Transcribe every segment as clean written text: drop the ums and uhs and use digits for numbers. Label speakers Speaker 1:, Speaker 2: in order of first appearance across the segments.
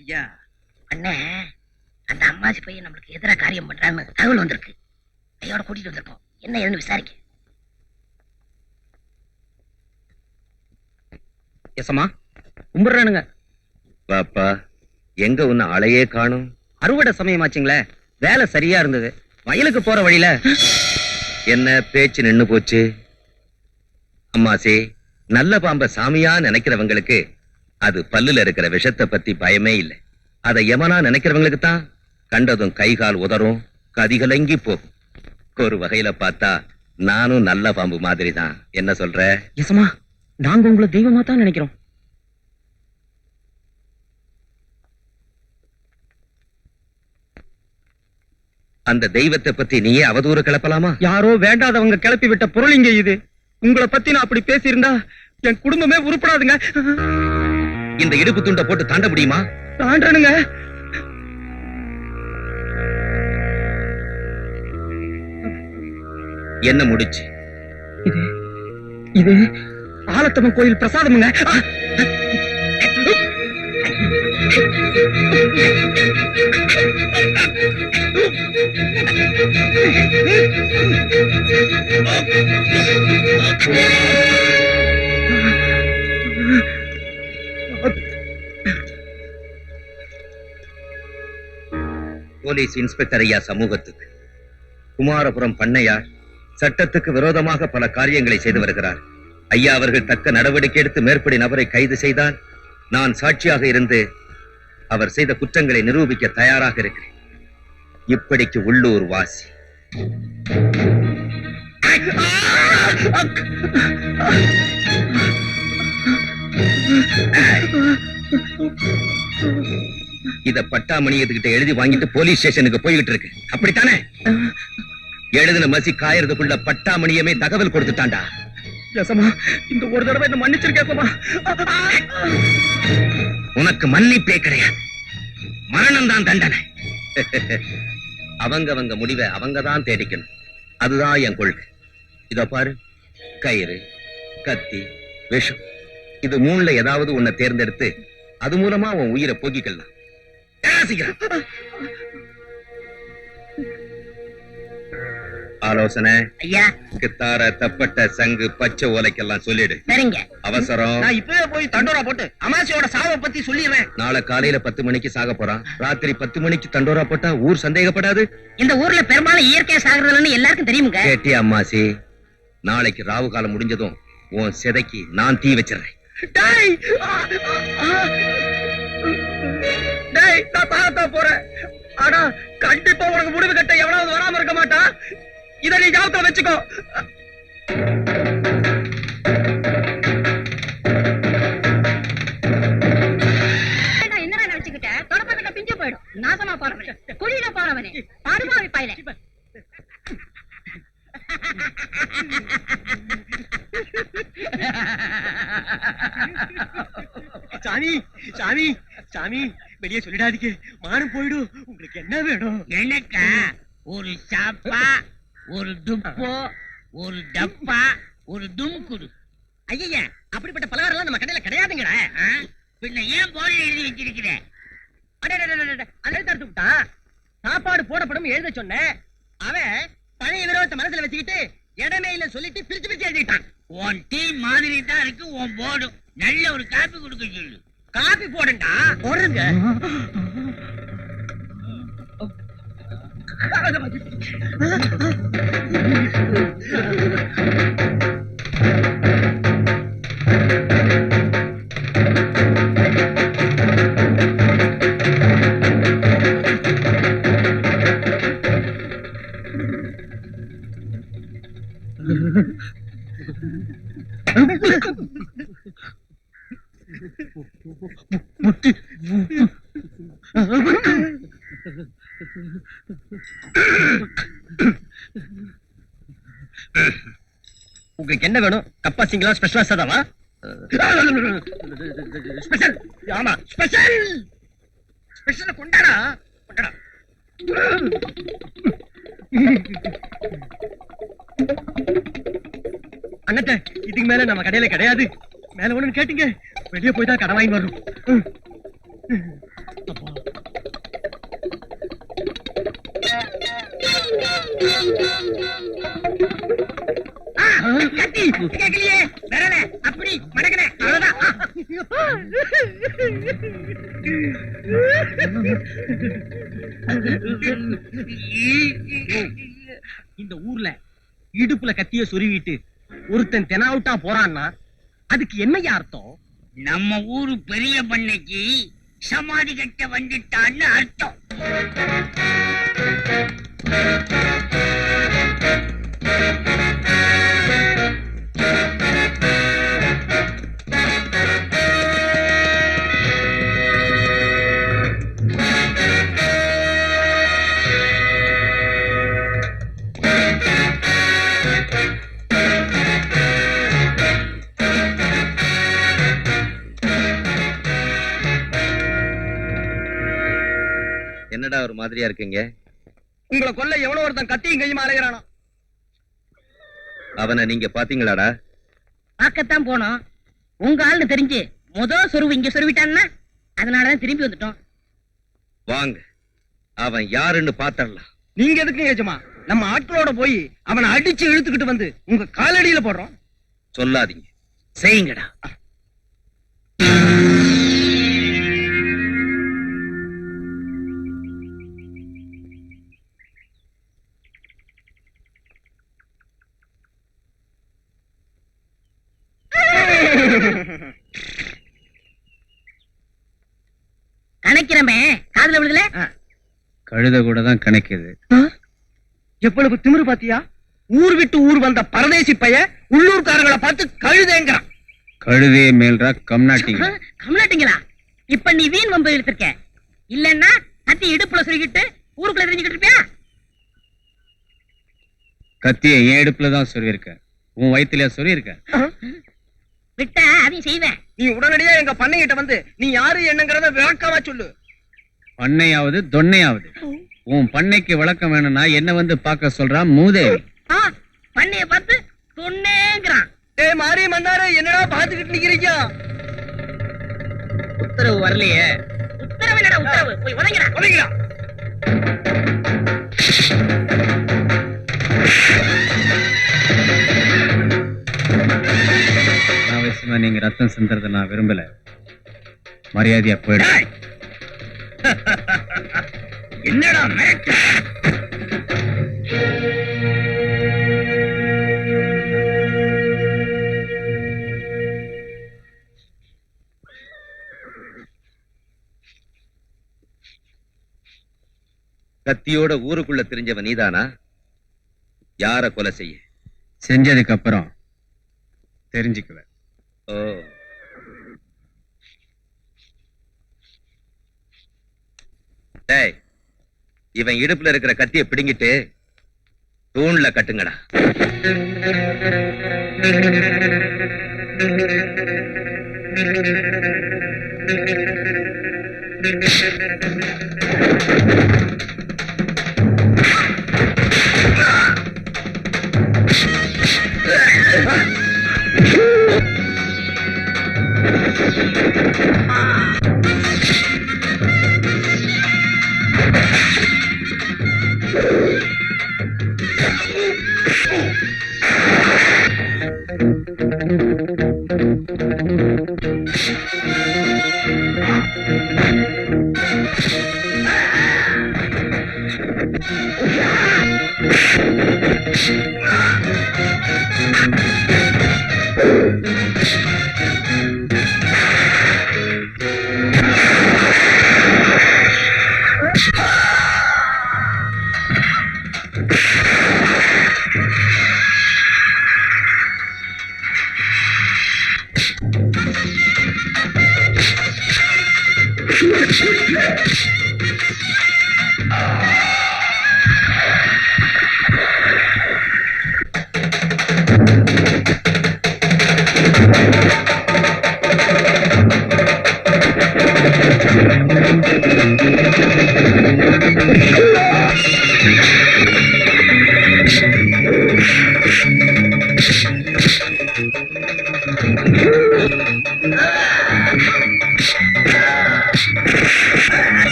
Speaker 1: ஐயா
Speaker 2: அண்ணே, அந்த அம்மாசி பையன் நம்மளுக்கு எதிராக காரியம் பண்றான்னு தகவல் வந்திருக்கு. கையோட கூட்டிட்டு வந்திருக்கோம். என்ன ஏதுன்னு விசாரிக்க.
Speaker 1: எசமா கும்பிடுறானுங்க.
Speaker 3: பாப்பா, எங்க உன்ன ஆளையே காணும்?
Speaker 1: அறுவடை சமயமாச்சுங்களே, வேலை சரியா இருந்தது. வயலுக்கு போற வழியில
Speaker 3: என்ன பேச்சு நின்னு போச்சு? அம்மாசி, நல்ல பாம்ப சாமியா நினைக்கிறவங்களுக்கு அது பல்லுல இருக்கிற விஷத்தை பத்தி பயமே இல்லை. அதை யமனா நினைக்கிறவங்களுக்கு தான் கண்டதும் கை கால் உதறும், கதிகலங்கி போகும். ஒரு வகையில பார்த்தா நானும் நல்ல பாம்பு மாதிரி தான். என்ன சொல்ற?
Speaker 1: எசமா, நாங்க உங்களை தெய்வமா தான் நினைக்கிறோம்.
Speaker 3: அந்த தெய்வத்தை பத்தி நீயே அவதூறு கிளப்பலாமா?
Speaker 1: யாரோ வேண்டாதவங்க கிளப்பி விட்ட பொருளிங்க இது. உங்களை பத்தி நான் அப்படி பேசியிருந்தா என் குடும்பமே உருப்படாதுங்க.
Speaker 3: இந்த இடுப்பு துண்டை போட்டு தாண்ட முடியுமா?
Speaker 1: தாண்டனுங்க.
Speaker 3: என்ன முடிச்சு?
Speaker 1: இது இது ஆலத்தம்மன் கோயில் பிரசாதமுங்க.
Speaker 3: போலீஸ் இன்ஸ்பெக்டர் ஐயா சமூகத்துக்கு குமாரபுரம் பண்ணையார் சட்டத்துக்கு விரோதமாக பல காரியங்களை செய்து வருகிறார். ஐயா அவர்கள் தக்க நடவடிக்கை எடுத்து மேற்படி நபரை கைது செய்தால் நான் சாட்சியாக இருந்து அவர் செய்த குற்றங்களை நிரூபிக்க தயாராக இருக்கிறேன். இப்படிக்கு உள்ளூர் வாசி. இத பட்டாமணியத்துக்கிட்ட எழுதி வாங்கிட்டு போலீஸ் ஸ்டேஷனுக்கு போய்கிட்டு இருக்கு, அப்படித்தானே? எழுதின மசி காயறதுக்குள்ள பட்டாமணியமே தகவல் கொடுத்துட்டான்டா.
Speaker 1: இந்த ஒரு தடவை என்ன மன்னிச்சிருக்கேன்.
Speaker 3: உனக்கு மன்னிப்பே கிடையாது, மரணம் தான் தண்டனை. அவங்க முடிவை அவங்கதான் தேடிக்கணும். அதுதான் என் கொள்கை. இத பாரு, கயிறு, கத்தி, விஷம், இது மூணுல ஏதாவது உன்னை தேர்ந்தெடுத்து அது மூலமா உன் உயிரை போக்கிக்கலாம். ஆலோசனை
Speaker 2: ஐயா,
Speaker 3: கித்தார, தப்பட்ட, சங்கு, பச்சை ஓலைக்கெல்லாம் சொல்லிடு.
Speaker 2: சரிங்க.
Speaker 3: அவசரம்.
Speaker 1: நான் இப்பவே போய் தண்டோரா போட்டு அமாசியோட சாவை பத்தி சொல்லிடுறேன்.
Speaker 3: நாளை காலையில 10 மணிக்கு சாக போறான். ராத்திரி 10 மணிக்கு தண்டோரா போட்டா ஊர் சந்தேகப்படாது.
Speaker 2: இந்த ஊர்ல பெரும்பாலும் இயற்கையா சாகுறதுன்னு எல்லாருக்கும் தெரியுமுங்க.
Speaker 3: கேட்டியா அம்மாசி? நாளைக்கு ராவு காலம் முடிஞ்சதும் உன் சிதைக்கு நான் தீ வச்சிடறேன்.
Speaker 1: நான் தாத்தா போறேன். ஆனா கண்டிப்பா உனக்கு முடிவு கட்ட எவனாவது வராம இருக்க மாட்டா. இதை நீ ஞாபகத்துல வச்சுக்கோ.
Speaker 2: என்னடா நினைச்சுக்கிட்ட? தொடப்பக்கிட்ட பிஞ்சு போயிடும். நாசமா போறவனே, குழியில போறவனே, பாடுபாவி பையலே.
Speaker 1: சாமி சாமி சாமி, வெளியே சொல்லிடாதீங்க, மானம் போயிடும். உங்களுக்கு என்ன வேணும்?
Speaker 4: எனக்கா ஒரு சாப்பா, ஒரு துப்போ, ஒரு டப்பா, ஒரு தும்குடு.
Speaker 2: ஐயா, அப்படிப்பட்ட பலகாரம் எல்லாம் நம்ம கடையில கிடையாதுங்கடா.
Speaker 4: பின்ன ஏன் போர்டு எழுதி வச்சிருக்கிற?
Speaker 2: சாப்பாடு போடப்படும் எழுத சொன்ன அவன் பழைய விரோதத்தை மனசுல வச்சுக்கிட்டு இடமே இல்ல சொல்லிட்டு பிரிச்சு பிரிச்சு எழுதிட்டான்.
Speaker 4: உன் டீ மாதிரி தான் இருக்கு உன் போர்டு. நல்ல ஒரு காப்பி கொடுக்க சொல்லு.
Speaker 2: காபி போடுண்டா. போடுங்க. உங்களுக்கு என்ன வேணும்? கப்பா சிங்களா, ஸ்பெஷலா சதாவா? ஸ்பெஷல். ஆமா, ஸ்பெஷல். ஸ்பெஷல் கொண்டாடா, கொண்டாடா. அண்ணாத்த, இதுக்கு மேல நம்ம கடையில கிடையாது. மேல ஒண்ணு கேட்டீங்க, வெளியே போய் தான் கடை வாங்கி வரும். புத்தி கேட்கலையே. விரல அப்படி மடக்கிறேன், அவ்வளவுதான். இந்த ஊர்ல இடுப்புல கத்திய சொருவிட்டு ஒருத்தன் தெனாவுட்டா போறான்னா அதுக்கு என்னையா அர்த்தம்?
Speaker 4: நம்ம ஊரு பெரிய பண்ணைக்கு சமாதி கட்ட வந்துட்டான்னு அர்த்தம்.
Speaker 3: என்னடா ஒரு மாதிரியா இருக்கீங்க?
Speaker 1: உங்களை கொல்ல எவ்வளவு ஒருத்தன் கத்தியும் கையுமா அலைகிறானோ.
Speaker 3: அவனை நீங்க பாத்தீங்களாடா?
Speaker 2: பார்க்கத்தான் போனோம். உங்க ஆள்னு தெரிஞ்சு முதல் சொருவு இங்க சொருவிட்டான்னா அதனாலதான் திரும்பி வந்துட்டோம்.
Speaker 3: வாங்க, அவன் யாருன்னு பாத்தரலாம்.
Speaker 1: நீங்க எதுக்கு ஏஜமா நம்ம ஆட்களோட போய் அவனை அடிச்சு இழுத்துக்கிட்டு வந்து உங்க காலடியில போடுறோம்.
Speaker 3: சொல்லாதீங்க, செய்யுங்கடா.
Speaker 2: கணக்கிறமே காதுல விழுதுல.
Speaker 5: கழுத கூட தான் கணக்குது.
Speaker 1: எவ்வளவு திமிரு பாத்தியா? ஊர் விட்டு ஊர் வந்த பரதேசி பைய உள்ளூர்காரங்களை பார்த்து கழுதேங்கிறான்.
Speaker 5: கழுதே மேல்ரா கம்நாட்டிங்க.
Speaker 2: கம்நாட்டிங்களா? இப்ப நீ வீண் வம்பு இழுத்திருக்க. இல்லன்னா கத்தி இடுப்புல சொருகிட்டு ஊருக்குள்ள தெரிஞ்சுக்கிட்டு இருப்பியா?
Speaker 5: கத்திய என் இடுப்புல தான் சொருவிருக்க. உன் வயிற்றுலயா சொருவிருக்க?
Speaker 2: விட்டா அதையும் செய்வேன்.
Speaker 1: நீ உடனடியா எங்க பண்ணைகிட்ட வந்து நீ யாரு என்னங்கறத விளக்கமா சொல்லு.
Speaker 5: பண்ணையாவது தொன்னையாவது உன் பண்ணைக்கு விளக்கம் வேணும்னா என்ன வந்து பார்க்க சொல்றான் மூதேவி.
Speaker 2: பண்ணைய பார்த்து சொன்னேங்கிறான்.
Speaker 1: ஏய் மாரி மன்னாரே, என்னடா பாத்துக்கிட்டு நிக்கிறீங்க?
Speaker 2: உத்தரவு வரலையே. உத்தரவு என்னடா உத்தரவு? போய் உதங்கடா
Speaker 1: உதங்கடா.
Speaker 5: அவசியமா நீங்க ரத்தம் சிந்தறத நான் விரும்பல. மரியாதையா போயிடு.
Speaker 4: என்னடா மிரட்டு?
Speaker 3: கத்தியோட ஊருக்குள்ள தெரிஞ்சவன் நீதானா? யார கொலை செய்ய?
Speaker 5: செஞ்சதுக்கு அப்புறம் தெரிஞ்சுக்குவேன்.
Speaker 3: ஓ, டேய், இவன் இடுப்புல இருக்கிற கத்தியை பிடுங்கிட்டு தூண்ல கட்டுங்கடா.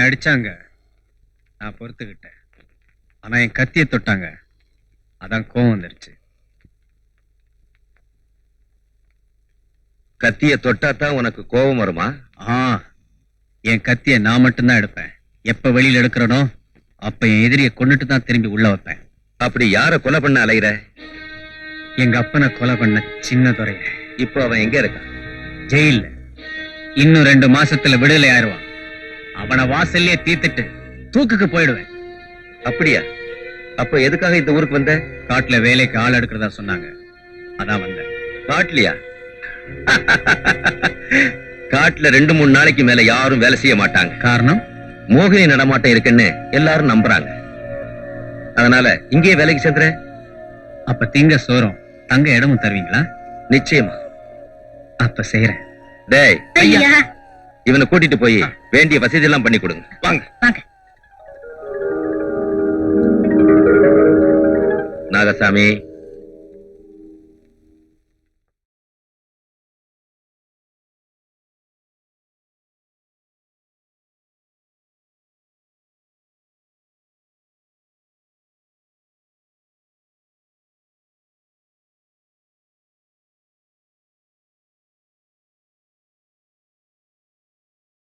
Speaker 5: அடிச்சாங்க, நான் பொறுத்துக்கிட்டேன். ஆனா என் கத்தியை தொட்டாங்க, அதான் கோவம் வந்துருச்சு.
Speaker 3: கத்திய தொட்டாதான் உனக்கு கோபம் வருமா?
Speaker 5: ஆ, என் கத்தியை நான் மட்டும்தான் எடுப்பேன். எப்ப வெளியில எடுக்கிறனோ அப்ப என் எதிரியை கொண்டுட்டு தான் திரும்பி உள்ள வைப்பேன்.
Speaker 3: அப்படி யார கொலை பண்ண அலைகிற?
Speaker 5: எங்க அப்பனை கொலை பண்ண சின்ன துறைய
Speaker 3: இப்போ அவன் எங்க இருக்கான்?
Speaker 5: ஜெயில்ல. இன்னும் 2 மாசத்துல விடுதலை ஆயிருவான். அவனை வாசல்லே தீர்த்துட்டு தூக்குக்கு போயிடுவேன்.
Speaker 3: அப்படியா? அப்ப எதுக்காக இந்த ஊருக்கு வந்த?
Speaker 5: காட்டுல வேலைக்கு ஆள் எடுக்கிறதா சொன்னாங்க, அதான் வந்தேன்.
Speaker 3: காட்டுலயா? காட்டுல 2-3 நாளைக்கு மேல யாரும் வேலை செய்ய மாட்டாங்க.
Speaker 5: காரணம்,
Speaker 3: மோகினி நடமாட்டம் இருக்குன்னு எல்லாரும் நம்புறாங்க. அதனால இங்கே வேலைக்கு சேர்ந்துற.
Speaker 5: அப்ப திங்க சோறும் தங்க இடமும் தருவீங்களா?
Speaker 3: நிச்சயமா.
Speaker 5: அப்ப செய்யறேன்.
Speaker 3: டேய்,
Speaker 4: ஐயா
Speaker 3: இவனை கூட்டிட்டு போய் வேண்டிய வசதி எல்லாம் பண்ணி கொடுங்க. வாங்க.
Speaker 4: வாங்க.
Speaker 3: நாகசாமி,